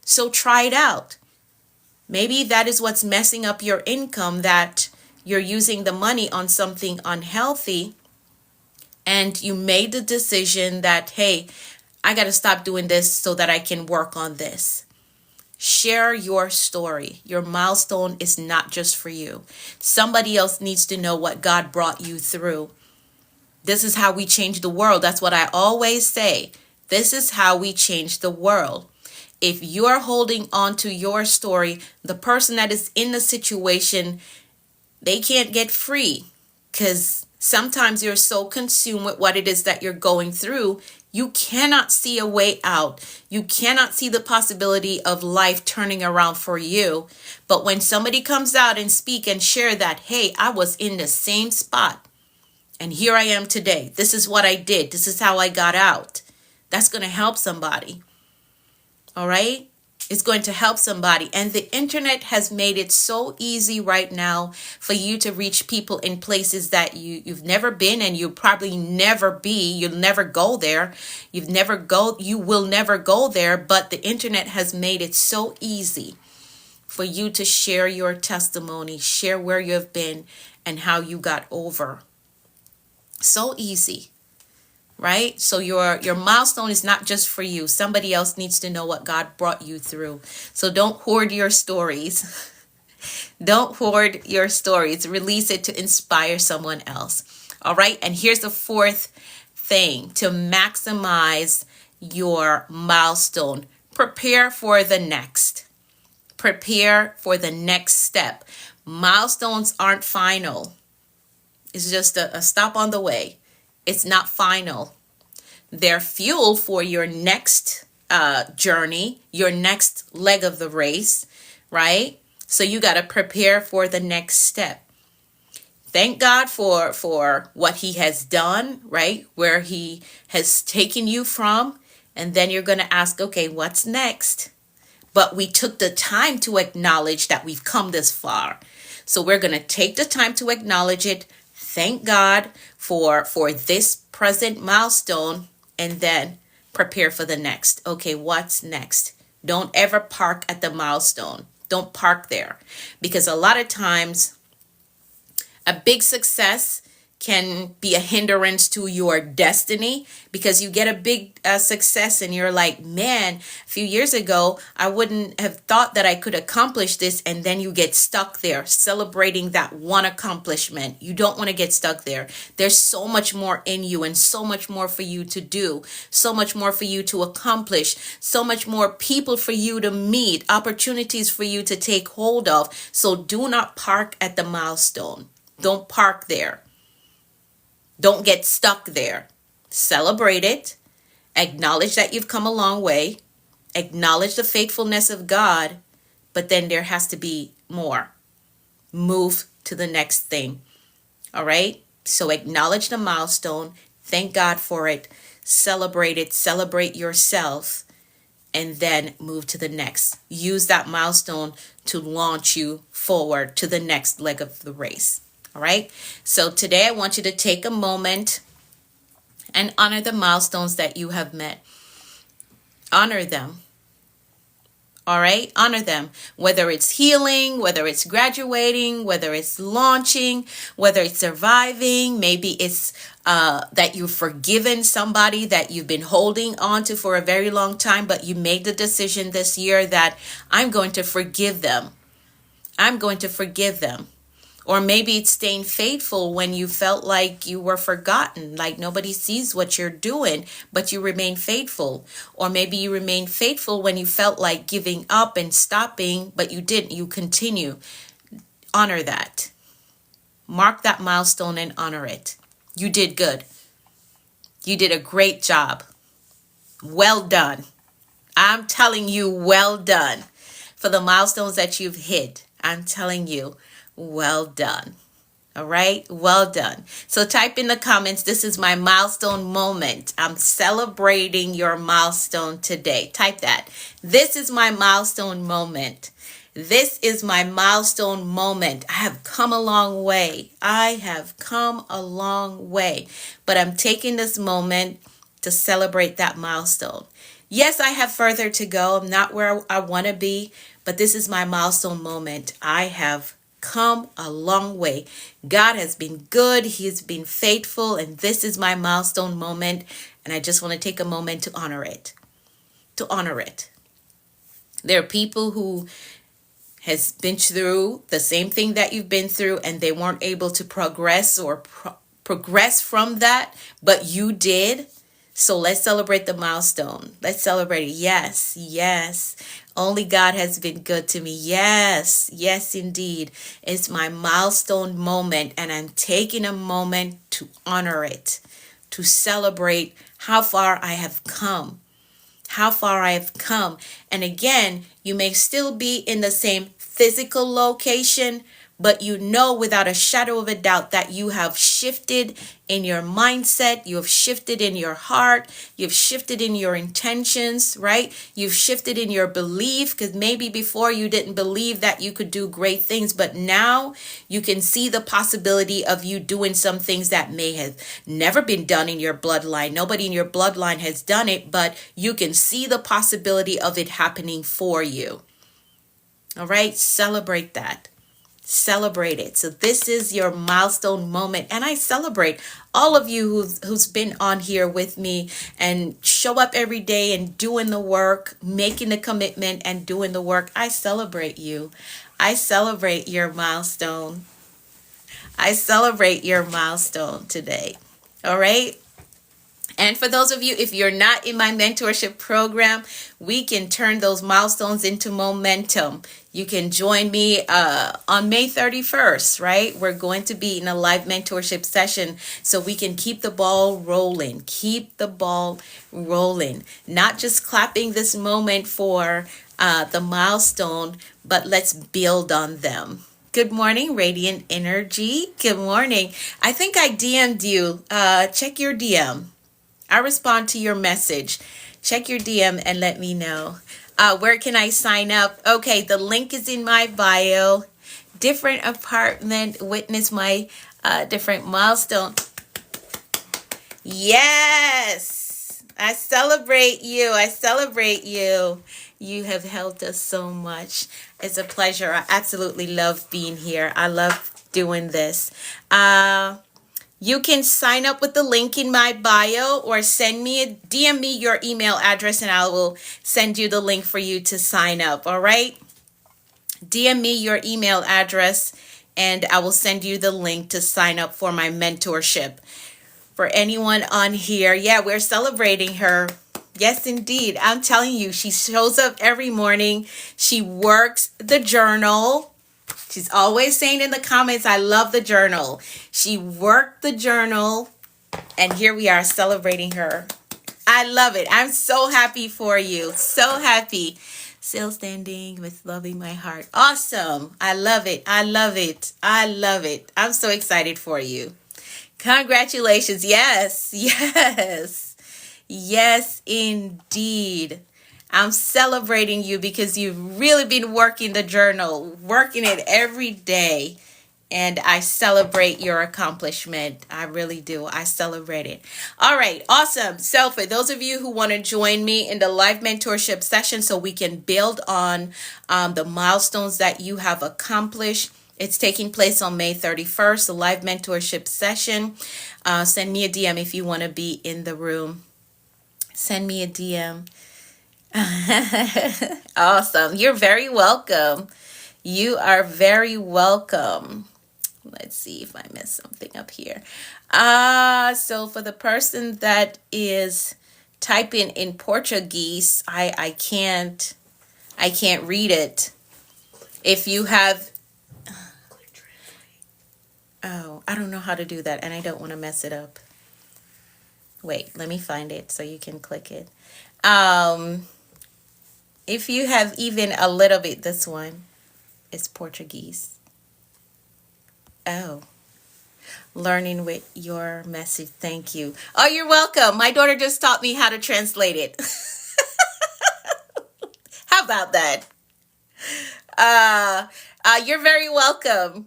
So try it out. Maybe that is what's messing up your income, that you're using the money on something unhealthy, and you made the decision that, hey, I got to stop doing this so that I can work on this. Share your story. Your milestone is not just for you. Somebody else needs to know what God brought you through. This is how we change the world. That's what I always say. This is how we change the world. If you're holding on to your story, the person that is in the situation, they can't get free, because sometimes you're so consumed with what it is that you're going through, you cannot see a way out. You cannot see the possibility of life turning around for you. But when somebody comes out and speak and share that, hey, I was in the same spot and here I am today. This is what I did. This is how I got out. That's going to help somebody. All right? It's going to help somebody. And the internet has made it so easy right now for you to reach people in places that you've never been, and you'll probably never be. You'll never go there. You will never go there. But the internet has made it so easy for you to share your testimony, share where you've been and how you got over. So easy. Right? So your milestone is not just for you. Somebody else needs to know what God brought you through. So don't hoard your stories. Don't hoard your stories. Release it to inspire someone else. All right? And here's the fourth thing to maximize your milestone. Prepare for the next. Prepare for the next step. Milestones aren't final. It's just a stop on the way. It's not final. They're fuel for your next journey, your next leg of the race, right? So you got to prepare for the next step. Thank God for what he has done, right? Where he has taken you from. And then you're going to ask, okay, what's next? But we took the time to acknowledge that we've come this far. So we're going to take the time to acknowledge it. Thank God for this present milestone, and then prepare for the next. Okay, what's next? Don't ever park at the milestone. Don't park there, because a lot of times a big success can be a hindrance to your destiny, because you get a big success and you're like, man, a few years ago, I wouldn't have thought that I could accomplish this. And then you get stuck there celebrating that one accomplishment. You don't want to get stuck there. There's so much more in you, and so much more for you to do, so much more for you to accomplish, so much more people for you to meet, opportunities for you to take hold of. So do not park at the milestone. Don't park there. Don't get stuck there. Celebrate it. Acknowledge that you've come a long way. Acknowledge the faithfulness of God. But then there has to be more. Move to the next thing. All right? So acknowledge the milestone. Thank God for it. Celebrate it. Celebrate yourself. And then move to the next. Use that milestone to launch you forward to the next leg of the race. All right. So today I want you to take a moment and honor the milestones that you have met. Honor them. All right. Honor them. Whether it's healing, whether it's graduating, whether it's launching, whether it's surviving, maybe it's that you've forgiven somebody that you've been holding on to for a very long time, but you made the decision this year that I'm going to forgive them. I'm going to forgive them. Or maybe it's staying faithful when you felt like you were forgotten, like nobody sees what you're doing, but you remain faithful. Or maybe you remain faithful when you felt like giving up and stopping, but you didn't. You continue. Honor that. Mark that milestone and honor it. You did good. You did a great job. Well done. I'm telling you, well done. For the milestones that you've hit, I'm telling you, well done. All right, well done. So type in the comments, this is my milestone moment. I'm celebrating your milestone today. Type that. This is my milestone moment. This is my milestone moment. I have come a long way. I have come a long way. But I'm taking this moment to celebrate that milestone. Yes, I have further to go. I'm not where I want to be, but this is my milestone moment. I have come a long way. God has been good. He's been faithful. And this is my milestone moment. And I just want to take a moment to honor it. To honor it. There are people who has been through the same thing that you've been through and they weren't able to progress or progress from that, but you did. So let's celebrate the milestone. Let's celebrate it. Yes, yes. Only God has been good to me. Yes, yes, indeed. It's my milestone moment, and I'm taking a moment to honor it, to celebrate how far I have come. How far I have come. And again, you may still be in the same physical location, but you know without a shadow of a doubt that you have shifted in your mindset, you have shifted in your heart, you've shifted in your intentions, right? You've shifted in your belief, because maybe before you didn't believe that you could do great things, but now you can see the possibility of you doing some things that may have never been done in your bloodline. Nobody in your bloodline has done it, but you can see the possibility of it happening for you. All right, celebrate that. Celebrate it. So this is your milestone moment, and I celebrate all of you who's been on here with me and show up every day and doing the work, making the commitment and doing the work. I celebrate you. I celebrate your milestone. I celebrate your milestone today. All right. And for those of you, if you're not in my mentorship program, we can turn those milestones into momentum. You can join me on May 31st, right? We're going to be in a live mentorship session so we can keep the ball rolling. Keep the ball rolling. Not just clapping this moment for the milestone, but let's build on them. Good morning, Radiant Energy. Good morning. I think I DM'd you. Check your DM. I respond to your message. Check your DM and let me know. Where can I sign up? Okay, the link is in my bio. Different apartment. Witness my different milestone. Yes. I celebrate you. I celebrate you. You have helped us so much. It's a pleasure. I absolutely love being here. I love doing this. You can sign up with the link in my bio or DM me your email address and I will send you the link for you to sign up. All right. DM me your email address and I will send you the link to sign up for my mentorship. For anyone on here, yeah, we're celebrating her. Yes, indeed. I'm telling you, she shows up every morning. She works the journal. She's always saying in the comments, I love the journal. She worked the journal, and here we are celebrating her. I love it. I'm so happy for you. So happy. Still standing with love in my heart. Awesome. I love it. I love it. I love it. I'm so excited for you. Congratulations. Yes. Yes. Yes, indeed. I'm celebrating you because you've really been working the journal, working it every day. And I celebrate your accomplishment. I really do. I celebrate it. All right. Awesome. So for those of you who want to join me in the live mentorship session so we can build on the milestones that you have accomplished, it's taking place on May 31st, the live mentorship session. Send me a DM if you want to be in the room. Send me a DM. Awesome. You're very welcome. You are very welcome. Let's see if I missed something up here. So for the person that is typing in Portuguese, I can't read it. If you have I don't know how to do that and I don't want to mess it up. Wait, let me find it so you can click it. If you have even a little bit, this one is Portuguese. Oh, Learning with your message. Thank you. Oh, you're welcome. My daughter just taught me how to translate it. How about that? You're very welcome.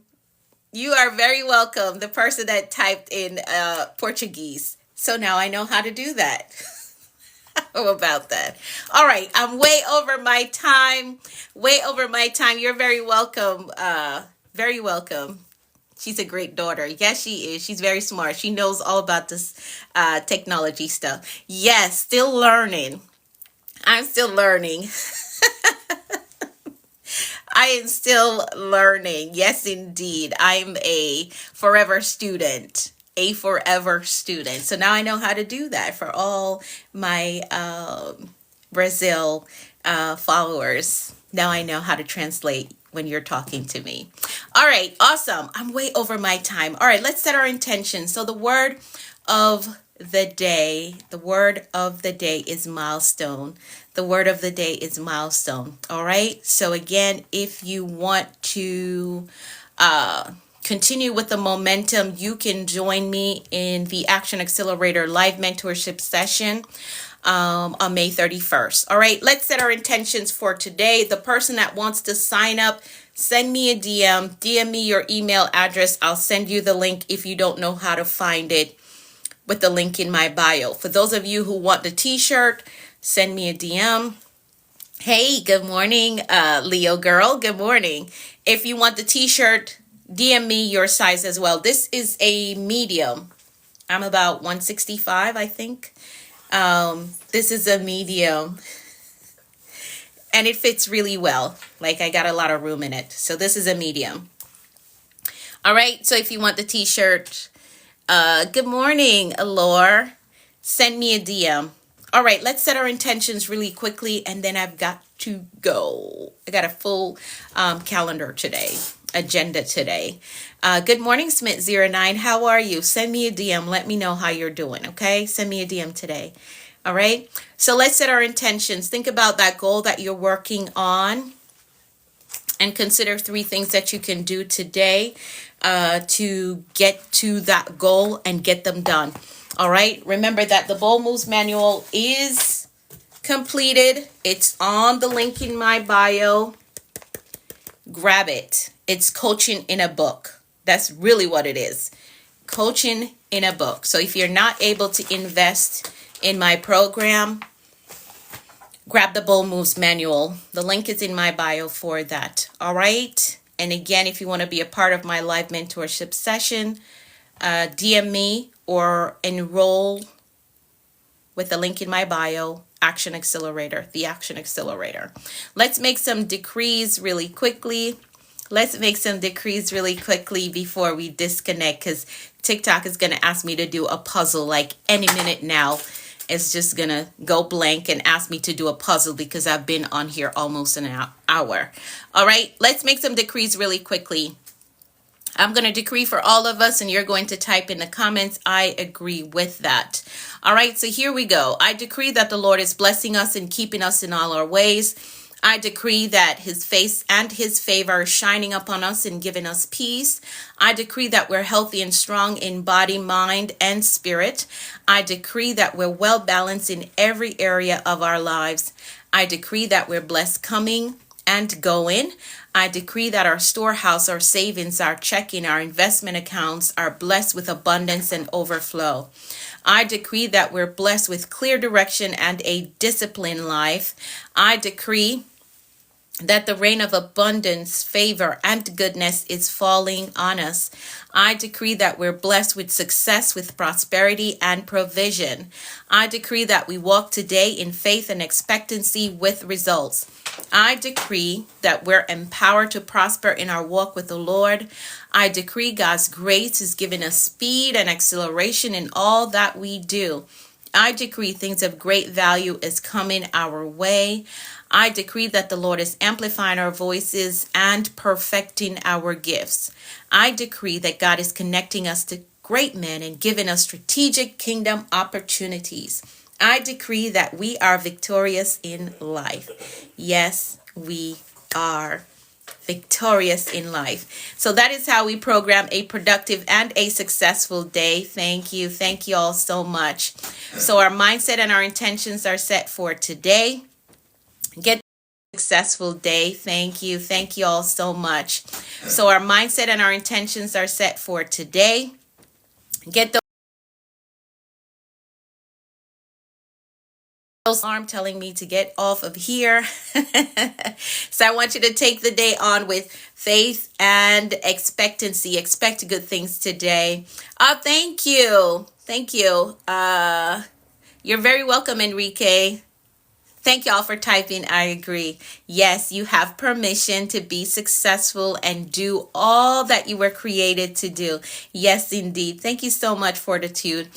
You are very welcome. The person that typed in Portuguese. So now I know how to do that. How about that? All right. I'm way over my time. Way over my time. You're very welcome. Very welcome. She's a great daughter. Yes, she is. She's very smart. She knows all about this technology stuff. Yes, still learning. I'm still learning. I am still learning. Yes, indeed. I'm a forever student. A forever student. So now I know how to do that for all my Brazil followers. Now I know how to translate when you're talking to me. All right, awesome. I'm way over my time. All right, let's set our intention. So the word of the word of the day is milestone. The word of the day is milestone. All right. So again, if you want to continue with the momentum, you can join me in the Action Accelerator live mentorship session on May 31st. All right, let's set our intentions for today. The person that wants to sign up, send me a DM me your email address. I'll send you the link if you don't know how to find it with the link in my bio. For those of you who want the t-shirt, send me a DM. Hey, good morning, Leo girl. Good morning. If you want the t-shirt, DM me your size as well. This is a medium. I'm about 165, I think. This is a medium. And it fits really well. Like I got a lot of room in it. So this is a medium. All right. So if you want the t-shirt, good morning, Alor. Send me a DM. All right, let's set our intentions really quickly, and then I've got to go. I got a full calendar today, agenda today. Good morning, Smith09. How are you? Send me a DM. Let me know how you're doing, okay? Send me a DM today. All right? So let's set our intentions. Think about that goal that you're working on and consider 3 things that you can do today to get to that goal and get them done. All right. Remember that the Bold Moves Manual is completed. It's on the link in my bio. Grab it. It's coaching in a book. That's really what it is. Coaching in a book. So if you're not able to invest in my program, grab the Bold Moves Manual. The link is in my bio for that. All right. And again, if you want to be a part of my live mentorship session, DM me or enroll with the link in my bio, Action Accelerator, the Action Accelerator. Let's make some decrees really quickly. Let's make some decrees really quickly before we disconnect, because TikTok is going to ask me to do a puzzle like any minute now. It's just going to go blank and ask me to do a puzzle because I've been on here almost an hour. All right, let's make some decrees really quickly. I'm going to decree for all of us, and you're going to type in the comments, I agree with that. All right, so here we go. I decree that the Lord is blessing us and keeping us in all our ways. I decree that his face and his favor are shining upon us and giving us peace. I decree that we're healthy and strong in body, mind, and spirit. I decree that we're well balanced in every area of our lives. I decree that we're blessed coming and going. I decree that our storehouse, our savings, our checking, our investment accounts are blessed with abundance and overflow. I decree that we're blessed with clear direction and a disciplined life. I decree that the rain of abundance, favor, and goodness is falling on us. I decree that we're blessed with success, with prosperity, and provision. I decree that we walk today in faith and expectancy with results. I decree that we're empowered to prosper in our walk with the Lord. I decree God's grace is giving us speed and acceleration in all that we do. I decree things of great value is coming our way. I decree that the Lord is amplifying our voices and perfecting our gifts. I decree that God is connecting us to great men and giving us strategic kingdom opportunities. I decree that we are victorious in life. Yes, we are. victorious in life. So that is how we program a productive and a successful day. Thank you. Thank you all so much. So our mindset and our intentions are set for today. Get a successful day. Thank you. Thank you all so much. So our mindset and our intentions are set for today. Get those alarm telling me to get off of here. So I want you to take the day on with faith and expectancy. Expect good things today. Thank you. Thank you. You're very welcome, Enrique. Thank y'all for typing. I agree. Yes, you have permission to be successful and do all that you were created to do. Yes, indeed. Thank you so much, Fortitude.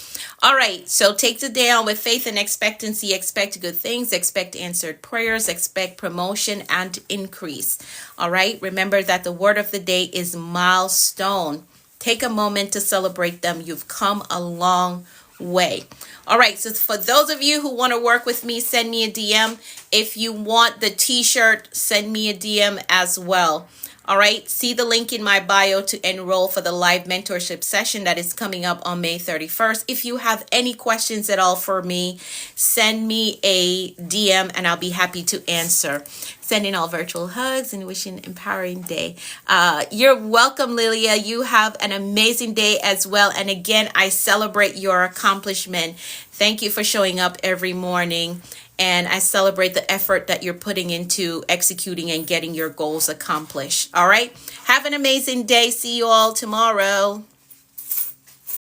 All right. So take the day on with faith and expectancy. Expect good things. Expect answered prayers. Expect promotion and increase. All right. Remember that the word of the day is milestone. Take a moment to celebrate them. You've come a long way. All right, so for those of you who want to work with me, send me a DM. If you want the t-shirt, send me a DM as well. All right, see the link in my bio to enroll for the live mentorship session that is coming up on May 31st. If you have any questions at all for me, send me a DM and I'll be happy to answer. Sending all virtual hugs and wishing an empowering day. You're welcome, Lilia. You have an amazing day as well. And again, I celebrate your accomplishment. Thank you for showing up every morning. And I celebrate the effort that you're putting into executing and getting your goals accomplished. All right. Have an amazing day. See you all tomorrow.